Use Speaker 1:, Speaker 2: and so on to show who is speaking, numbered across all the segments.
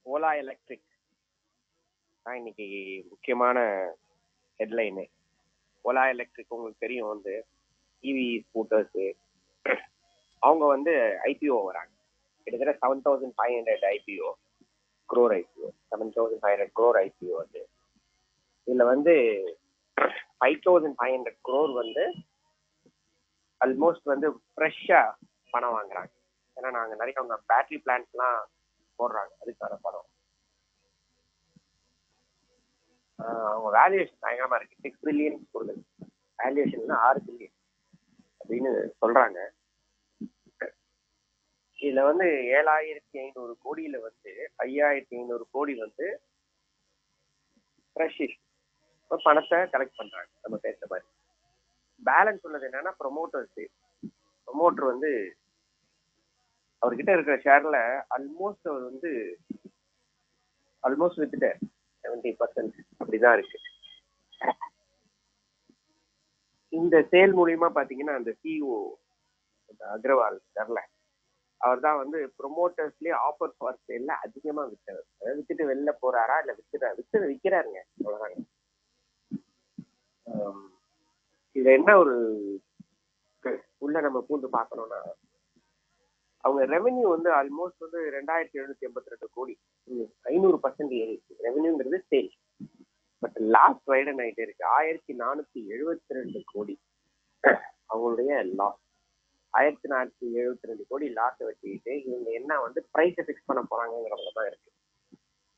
Speaker 1: Ola electric தான் இன்னைக்கு முக்கியமான ஹெட்லைனு. ஓலா எலக்ட்ரிக் உங்களுக்கு தெரியும் வந்து இவி ஸ்கூட்டர்ஸு. அவங்க வந்து ஐபிஓ வராங்க. கிட்டத்தட்ட 7,500 IPO, crore IPO, 7,500 crore IPO வந்து. இதில் வந்து 5,500 க்ரோர் வந்து ஆல்மோஸ்ட் வந்து ஃப்ரெஷ்ஷாக பணம் வாங்குறாங்க. ஏன்னா நாங்கள் நிறைய அவங்க பேட்டரி பிளான்ட்லாம் போடுறாங்க, அதுக்கான பணம். அவங்க வேல்யூவேஷன் பயங்கரமாக இருக்குது. 6 பில்லியன் சொல்லுது வேல்யூவேஷன், 6 பில்லியன் அப்படின்னு சொல்கிறாங்க. இதில் வந்து 7,500 கோடியில் வந்து 5,500 கோடி வந்து ஃப்ரெஷ் பணத்தை கலெக்ட் பண்ணுறாங்க நம்ம பேசுகிற மாதிரி. பேலன்ஸ் உள்ளது என்னன்னா ப்ரொமோட்டர் வந்து அவர்கிட்ட இருக்கிற ஷேர்ல ஆல்மோஸ்ட் அவர் வந்து வித்துட்டார். 70% அப்படிதான் இருக்கு. இந்த சேல் மூலியமா பாத்தீங்கன்னா அந்த சிஇஓ அக்ரவால் தரல, அவர் தான் வந்து ப்ரொமோட்டர்ஸ்லயே ஆஃபர் ஃபார் சேல்ல அதிகமா வித்தவர். வித்துட்டு வெளில போறாரா இல்ல விக்கிறாருங்க அவ்வளவுதாங்க. இதுல என்ன ஒரு உள்ள நம்ம பூந்து பார்க்கணும்னா, அவங்க ரெவென்யூ வந்து ஆல்மோஸ்ட் வந்து 2,782 கோடி, 500% ஏறிச்சு. ரெவென்யூங்கிறது சேல். பட் லாஸ்ட் வைடன் ஆயிட்டே இருக்கு. 1,472 கோடி அவங்களுடைய லாஸ். 1,472 கோடி லாஸ் வச்சுக்கிட்டு இவங்க என்ன வந்து பிரைஸை ஃபிக்ஸ் பண்ண போறாங்கிறவங்க தான் இருக்கு.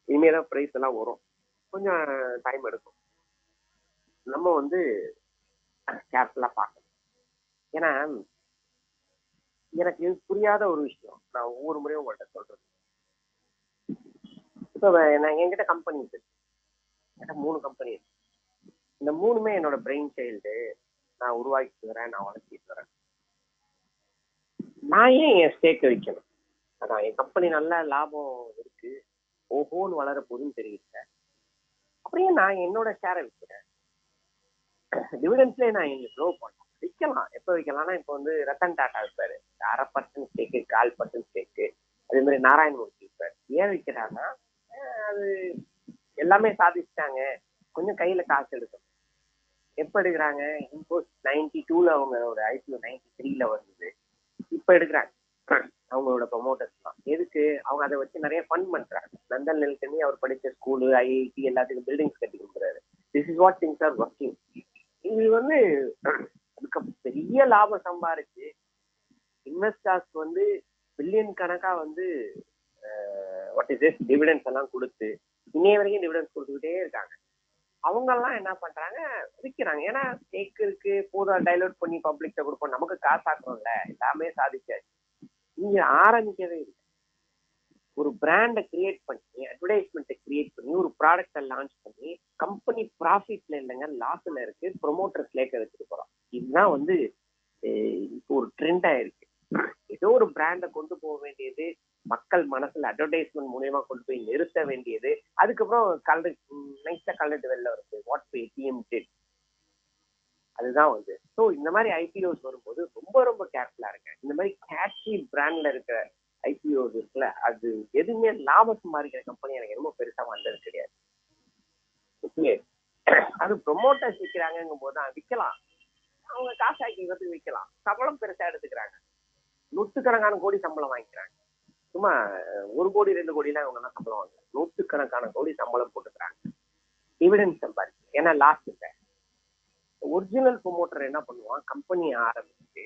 Speaker 1: இனிமேதான் பிரைஸ் எல்லாம் வரும், கொஞ்சம் டைம் எடுக்கும். நம்ம வந்து கேர்ஃபுல்லா பார்க்கணும். ஏன்னா எனக்கு புரியாத ஒரு விஷயம் நான் ஒவ்வொரு முறையும் உங்கள்கிட்ட சொல்றது. இப்போ நான் என்கிட்ட கம்பெனி இருக்கு, என்கிட்ட 3 கம்பெனி இருக்கு. இந்த 3மே என்னோட பிரெயின் சைல்டு. நான் உருவாக்கிட்டு வரேன், நான் வளர்த்திட்டு வரேன். நான் ஏன் என் ஸ்டேக்கை வைக்கணும்? அதான் என் கம்பெனி நல்ல லாபம் இருக்கு, ஓஹோன்னு வளர போகுதுன்னு தெரியல, அப்படியே நான் என்னோட ஷேரை விற்கிறேன். டிவிடெண்ட்ஸ்லேயே நான் எங்க க்ரோ பண்ணேன். விற்கலாம். எப்போ விற்கலாம்னா, இப்போ வந்து ரத்தன் டாட்டா இருப்பாரு, 1/2% ஸ்டேக்கு, 1/4% ஸ்டேக்கு. அதே மாதிரி நாராயணமூர்த்தி இருப்பார். ஏன் விற்கிறாங்கன்னா, அது எல்லாமே சாதிச்சுட்டாங்க, கொஞ்சம் கையில காசு எடுக்கணும். எப்ப எடுக்கிறாங்க? இம்போஸ் 92ல அவங்களோட ஐபிஓ 93ல வந்தது. இப்ப எடுக்கிறாங்க அவங்களோட ப்ரொமோட்டர்ஸ்லாம். எதுக்கு? அவங்க அதை வச்சு நிறைய ஃபண்ட் பண்றாங்க. நந்தன் நிலக்கணி அவர் படிச்ச ஸ்கூலு, ஐஐடி எல்லாத்துக்கும் பில்டிங்ஸ் கட்டி கொடுக்குறாரு. This is what things are working. இது வந்து அதுக்கு பெரிய லாபம் சம்பாரிச்சு இன்வெஸ்டர்ஸ் வந்து பில்லியன் கணக்கா வந்து டிவிடெண்ட்ஸ் எல்லாம் கொடுத்து இன்னைய வரைக்கும் டிவிடெண்ட்ஸ் கொடுத்துக்கிட்டே இருக்காங்க. அவங்க எல்லாம் என்ன பண்றாங்க? விற்கிறாங்க. ஏன்னா ஸ்டேக் இருக்கு, போதும் டைலூட் பண்ணி பப்ளிக்ட கொடுப்போம், நமக்கு காசு ஆக்கணும்ல, எல்லாமே சாதிச்சாச்சு. இங்க ஆரம்பிக்கவே இல்லை. ஒரு பிராண்டை கிரியேட் பண்ணி, அட்வர்டைஸ்மெண்ட்டை கிரியேட் பண்ணி, ஒரு ப்ராடக்டை லான்ச் பண்ணி, கம்பெனி ப்ராஃபிட்ல இல்லைங்க லாஸ்ல இருக்கு, ப்ரொமோட்டர் ஸ்லேக்க வச்சுட்டு போறோம். இதுதான் வந்து இப்போ ஒரு ட்ரெண்ட் ஆயிருக்கு. ஏதோ ஒரு பிராண்டை கொண்டு போக வேண்டியது, மக்கள் மனசுல அட்வர்டைஸ்மெண்ட் மூலியமா கொண்டு போய் நிறுத்த வேண்டியது, அதுக்கப்புறம் நைட்ல கலட்டு வெளில வருது. வாட் பேடிஎம் டிட், அதுதான் வந்து. ஸோ இந்த மாதிரி ஐபிஓஸ் வரும்போது ரொம்ப ரொம்ப கேர்ஃபுல்லா இருக்கேன். இந்த மாதிரி கேட்சி பிராண்ட்ல இருக்கிற ஐபிஓஸ் இருக்குல்ல, அது எதுவுமே லாபம் சம்பாதிக்கிற கம்பெனி எனக்கு ரொம்ப பெருசா வந்தது கிடையாது. அது ப்ரொமோட்டர்ஸ் விற்கிறாங்கும் போது தான் விற்கலாம், அவங்க காசு ஆக்கி விற்கலாம். சம்பளம் பெருசா எடுத்துக்கிறாங்க, 100கணக்கான கோடி சம்பளம் வாங்கிக்கிறாங்க. சும்மா 1 கோடி 2 கோடிலாம் அவங்க தான் சம்பளம் வாங்குறாங்க. 100கணக்கான கோடி சம்பளம் போட்டுக்கிறாங்க, டிவிடெண்ட் சம்பாதிச்சு. ஏன்னா லாஸ்ட் இல்லை. ஒரிஜினல் ப்ரொமோட்டர் என்ன பண்ணுவான்? கம்பெனி ஆரம்பிச்சு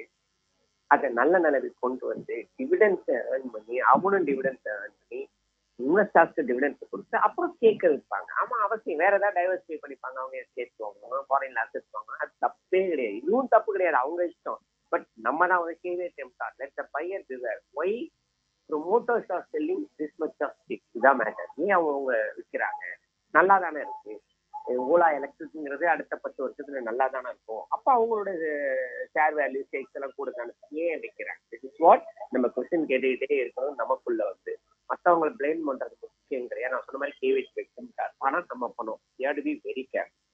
Speaker 1: அதை நல்ல நிலைக்கு கொண்டு வந்து டிவிடெண்ட்ஸை ஏர்ன் பண்ணி, அவனும் டிவிடெண்ட்ஸை ஏர்ன் பண்ணி இன்வெஸ்டர்ஸ்க்கு டிவிடெண்ட்ஸ் கொடுத்து அப்புறம் ஸ்டேக்க விற்பாங்க. ஆமா, அவசியம். வேற ஏதாவது டைவர்சிஃபை பண்ணிப்பாங்க, அவங்க ஸ்டேட்ஸ் வாங்குவாங்க, ஃபாரின்ல அசெட்ஸ் வாங்குவாங்க. அது தப்பே கிடையாது, இதுவும் தப்பு கிடையாது, அவங்க இஷ்டம். பட் நம்ம தான் வந்து caveat emptor. Let the buyer decide why promoters are selling this much of stake. இதான் மேட்டர். ஏன் அவங்க விற்கிறாங்க? நல்லா தானே இருக்கு. ஓலா எலக்ட்ரிக்ங்கிறது அடுத்த 10 வருஷத்துல நல்லா தானே இருக்கும். அப்ப அவங்களோட ஷேர் வேல்யூ ஸ்டேக்ஸ் எல்லாம் கூட தானே, ஏன் விற்கிறாங்க? திஸ் இஸ் வாட் நம்ம கொஸ்டின் கேட்டுக்கிட்டே இருக்கணும் நமக்குள்ள வந்து. மற்றவங்களை பிளேம் பண்றது முக்கியம் கிடையாது. நான் சொன்ன மாதிரி கேவிட் வைக்கும் பணம் நம்ம பணம். You have to be very careful.